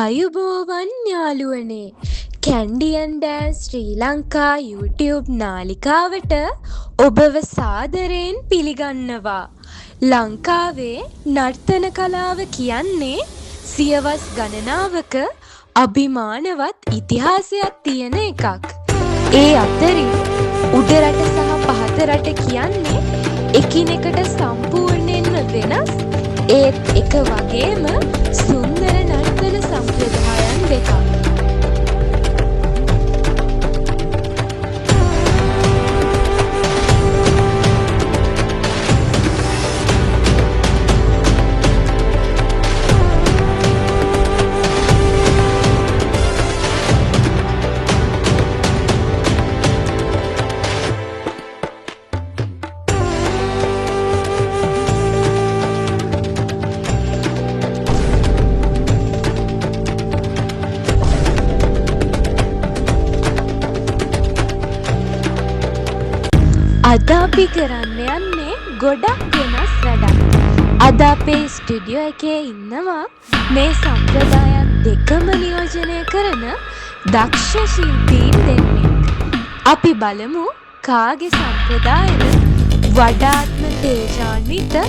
ආයුබෝවන් යාළුවනේ Canadian dance ශ්‍රී Lanka YouTube නාලිකාවට ඔබව සාදරයෙන් පිළිගන්නවා. ලංකාවේ නර්තන කලාව කියන්නේ සියවස් ගණනාවක අභිමානවත් ඉතිහාසයක් තියෙන එකක්. ඒ අතරින් උඩරට සහ පහතරට කියන්නේ එකිනෙකට සම්පූර්ණයෙන්ම වෙනස් ඒත් එක වගේම සුන්දර නර්තන සම්ප්‍රදායන් දෙකක්. අද අපි කරන්න යන්නේ ගොඩක් වෙනස් වැඩක්. අද අපේ ස්ටුඩියෝ එකේ ඉන්නවා මේ සම්ප්‍රදායන් දෙකම නියෝජනය කරන දක්ෂ ශිල්පීන් දෙන්නෙක්. අපි බලමු කාගේ සම්ප්‍රදායද වඩාත්ම තේජාන්විත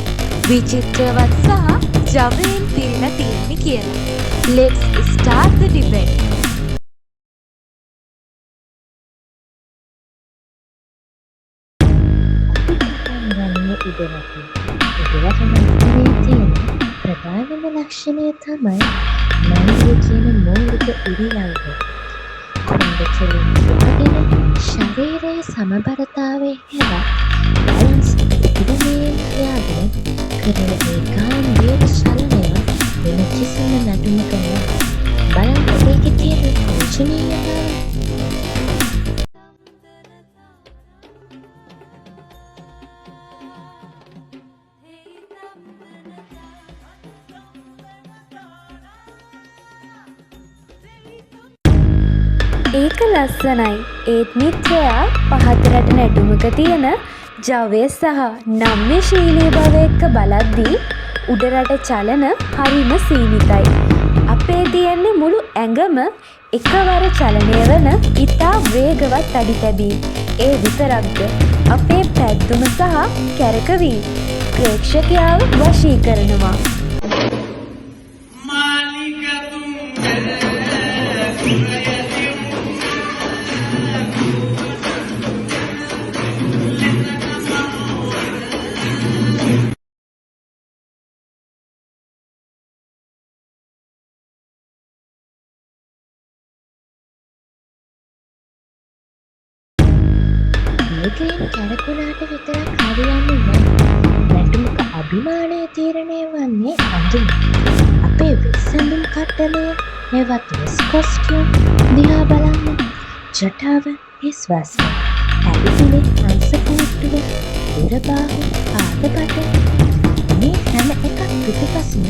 විචිත්‍රවත් සහ ජවයෙන් පිරීලා තියෙන්නේ කියලා. Let's start the debate. උඩරට නර්තනයේ තියෙන ප්‍රධානම ලක්ෂණය තමයි නංගිය කියන මූලික ඉරියව්ව. කොණ්ඩ කෙලින් තියාගෙන ශරීරයේ සමබරතාවය හෙවත් බැලන්ස් ඉදිරියෙන් තියාගෙන කරන ඒ ගාම්භීර චලනය වෙන කිසිම නටුමක නෑ. බලන්න ඒකේ තියෙන පූජනීයතාවය. ඒක ලස්සනයි. ඒත් මිත්‍රයා පහතරට නැටුමක තියෙන ජවය සහ නම්‍යශීලී බව එක්ක බලද්දී උඩරට චලන හරිම සීමිතයි. අපේ තියෙන්නේ මුළු ඇඟම එකවර චලනය වන ඉතා වේගවත් අඩි තැබීම්. ඒ විතරක්ද අපේ පැද්දුම සහ කැරකවීම ප්‍රේක්ෂකයාව වශී කරනවා. ඒකෙන් කැරකුණාට විතරක් හරියන්නේ නෑ. නැටුමක අභිමානය තීරණය වන්නේ අඳුම. අපේ වෙස්සඳුම් කට්ටලය හෙවත් වෙස් කොස්ටියුම් දිහා බලන්න. ජටාව හිස් වස්න ඇලිපිලි හංසපූට්ටුව උරබාහු පාදපට මේ හැම එකක් පිටිපසම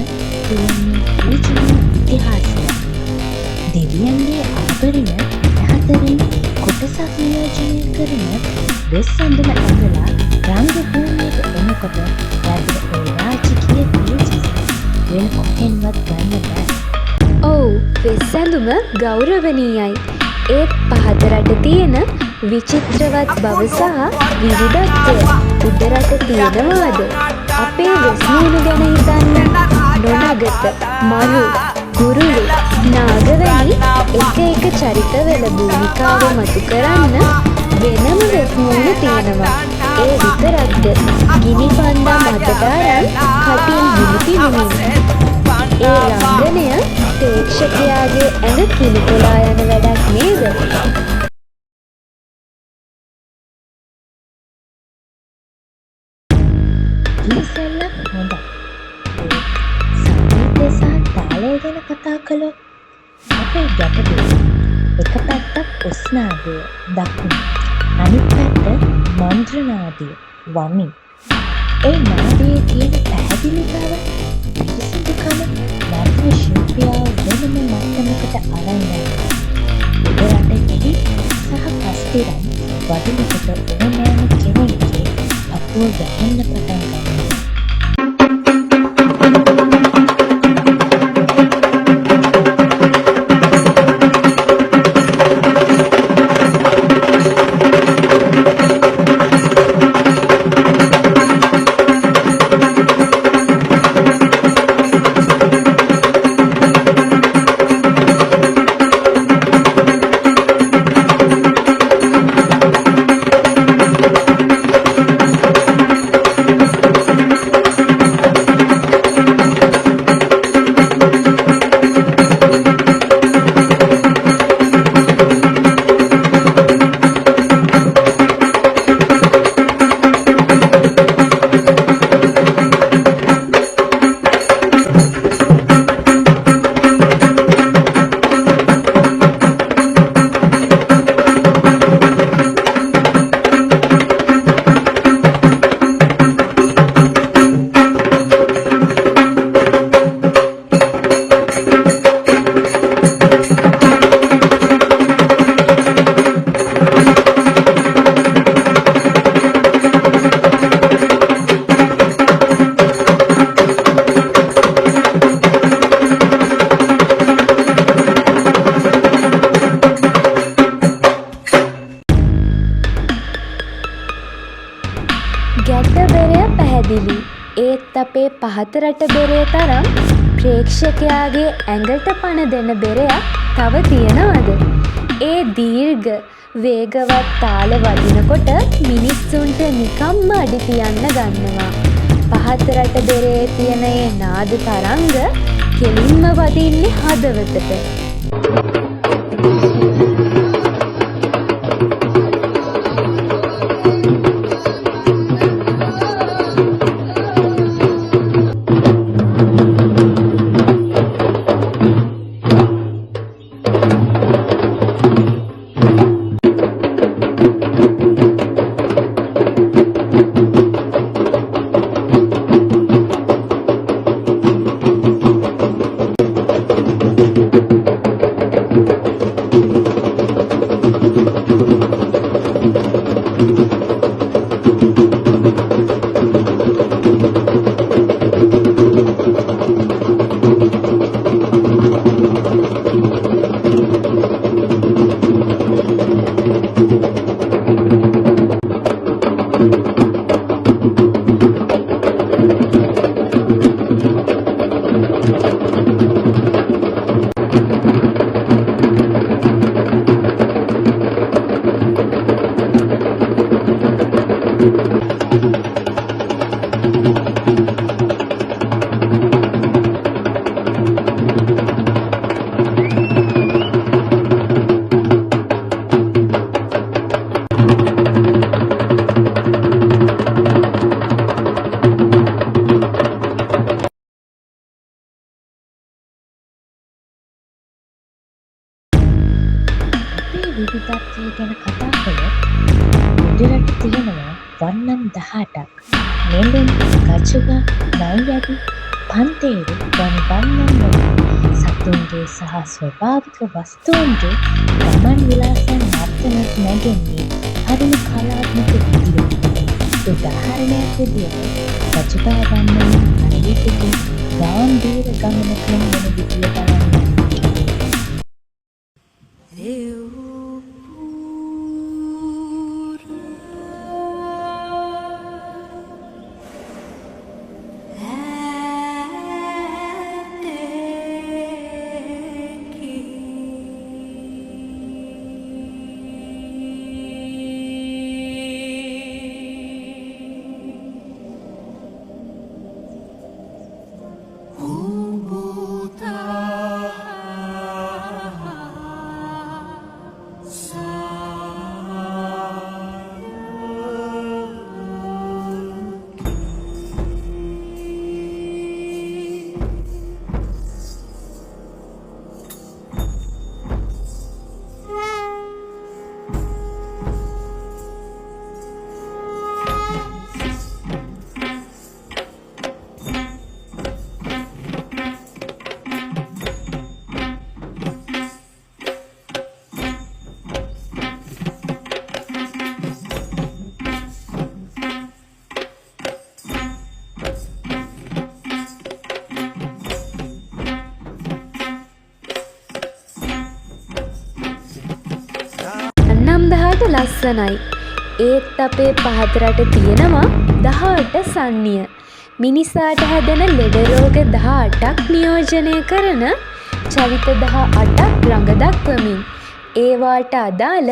තියෙන්නේ පූජනීය ඉතිහාසය. දෙවියන්ගේ ආභරණ පැහැතරින් කොටසක් නියෝජනය කරන වෙස් අඳුම ඇඳලා රංග භූමියට එනකොට ලැබෙන ඒ රාජකීය තේජස වෙන කොහෙන්වත් ගන්න බෑ. ඔව් වෙස් ඇඳුම ගෞරවනීයයි. ඒත් පහතරට තියෙන විචිත්‍රවත් බව සහ විවිධත්වය උඩරට තියෙනවාද? අපේ වෙස් නූලු ගැන හිතන්න. නොනගත, මරු, ගුරුළු, නාග වැනි එක චරිතවල භූමිකාව මතු කරන්න වෙනම වෙස් නූලු තියෙනවා. ඒ විතරක්ද ගිනි පන්දම් අතට අරන් කටින් ගිනි පිබිමින්. ඒ රංගනය ප්‍රේක්ෂකයාගේ ඇඟ කිලිපොලා යන වැඩක් නේද? ගිනිසැල්ලක් හොඳයි. සංගීතය සහ තාලය ගැන කතා කළොත් අපේ ගැටලුව එක පැත්තක් උස්නාදය දකුණ, අනිත් පැත්ත මන්ත්‍රනාදය වමින්. ඒ නාදයේ තියෙන පැහැදිලි බව, පිරිසිදුකම නර්තන ශිල්පියාව වෙනම මට්ටමකට අරන් යනවා. උඩරට සහ කස්තිරන් වදිනකොට ඕනෑම කෙනෙක්ගේ අපුව වැහෙන්න පටන් ගන්නවා. පහත රට බෙරේ තරම් ප්‍රේක්ෂකයාගේ ඇඟට පණ දෙන බෙරයක් තව තියනවද? ඒ දීර්ඝ වේගවත් තාල වදිනකොට මිනිස්සුන්ට නිකම්ම අඩි තියන්න ගන්නවා. පහත රට බෙරේ තියෙන ඒ නාද තරංග කෙලින්ම වදින්නේ හදවතට. විවිධත්වය ගැන කතා කළොත් උඩරට තියෙනවා වන්නම් 18ක්. නෙළුම්, ගජුග, නයියඩි, පන්තේරු වැනි වන්නම් වලින් සතුන්ගේ සහ ස්වභාවික වස්තුන්ගේ ගමන් විලාසයන් නර්තනයට නැගෙන්නේ හරිම කලාත්මක විදියට. උදාහරණයක් විදියට ගජුගා වන්නමින් හරියටම ගාම්භීර ගමනක යන විදිය බලන්න. ලස්සනයි. ඒත් අපේ පහත රට තියෙනවා 18 සන්නිය. මිනිසාට හැදෙන ලෙඩ රෝග 18ක් නියෝජනය කරන චරිත 18ක් රඟ දක්වමින් ඒවාට අදාළ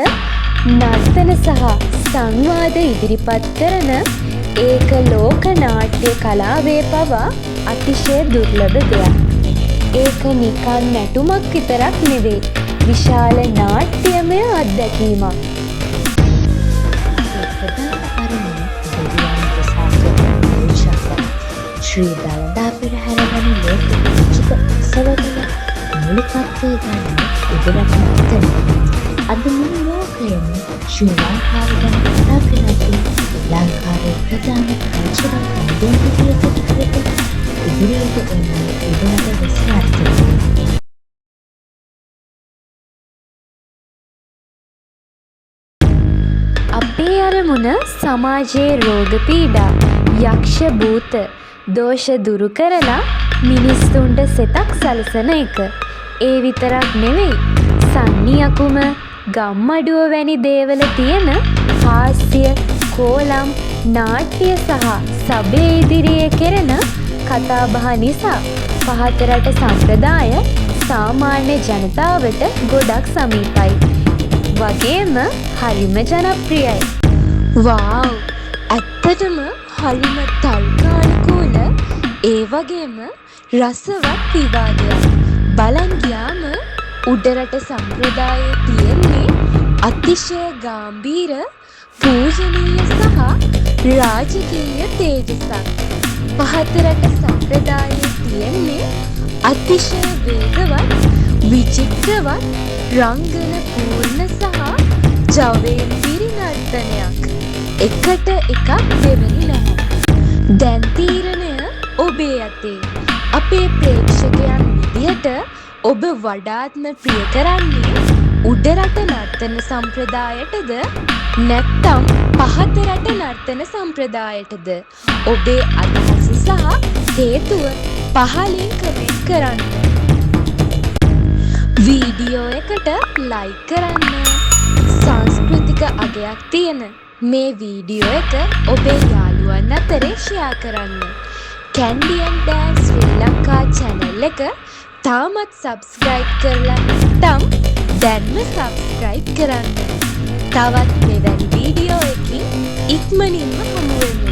නර්තන සහ සංවාද ඉදිරිපත් කරන ඒක ලෝක නාට්‍ය කලාවේ පවා අතිශය දුර්ලභ දෙයක්. ඒක නිකන් නැටුමක් විතරක් නෙවෙයි. විශාල නාට්‍යමය අත්දැකීමක්. ශ්‍රී දළදා පෙරහැර වැනි ලෝක විචිත උත්සවවල මූලිකත්වය ගන්න උඩරට නර්තනය. අද මුළු ලෝකයම ශ්‍රී ලංකාව ගැන කතා කරද්දී ලංකාවේ ප්‍රධාන කල්චරල් ඩෙන්ටිටි එකට කරගෙන ඉදිරියට එන්නේ උඩරට වෙස් නර්තනය. අපේ අරමුණ සමාජයේ රෝග පීඩා, යක්ෂ භූත දෝෂ දුරු කරලා මිනිස්සුන්ට සෙතක් සලසන එක. ඒ විතරක් නෙවෙයි, සන්නි අකුම, ගම්මඩුව වැනි දේවල තියෙන හාස්‍ය, කෝලම්, නාට්‍ය සහ සභේ ඉදිරියේ කෙරෙන කතාබහ නිසා පහතරට සම්ප්‍රදාය සාමාන්‍ය ජනතාවට ගොඩක් සමීපයි. වගේම හරිම ජනප්‍රියයි. වාව්! ඇත්තටම හරිම තර්කානුකූල ඒ වගේම රසවත් විවාදයක්. බලන් ගියාම උඩරට සම්ප්‍රදායේ තියෙන්නේ අතිශය ගාම්භීර පූජනීය සහ රාජකීය තේජසක්. පහතරට සම්ප්‍රදායේ තියෙන්නේ අතිශය වේගවත් විචිත්‍රවත් රංගන පූර්ණ සහ ජවයෙන් පිරි නර්තනයක්. එකට එකක් දෙවෙනි නැහැ. දැන් තීරණය ඔබේ අතේ. අපේ ප්‍රේක්ෂකයන් විදියට ඔබ වඩාත්ම ප්‍රිය කරන්නේ උඩරට නර්තන සම්ප්‍රදායටද නැත්නම් පහතරට නර්තන සම්ප්‍රදායටද? ඔබේ අදහස සහ හේතුව පහලින් කමෙන්ට් කරන්න. වීඩියෝ එකට ලයික් කරන්න. සංස්කෘතික අගයක් තියෙන මේ වීඩියෝ එක ඔබේ යාළුවන් අතරේ ෂෙයා කරන්න. කැන්ඩියන් ඩෑන්ස් ශ්‍රී ලංකා channel එක තාමත් subscribe කරලා නැත්නම් දැන්ම subscribe කරන්න. තවත් මෙවැනි වීඩියෝ එකකින් ඉක්මනින්ම හමු වෙමු.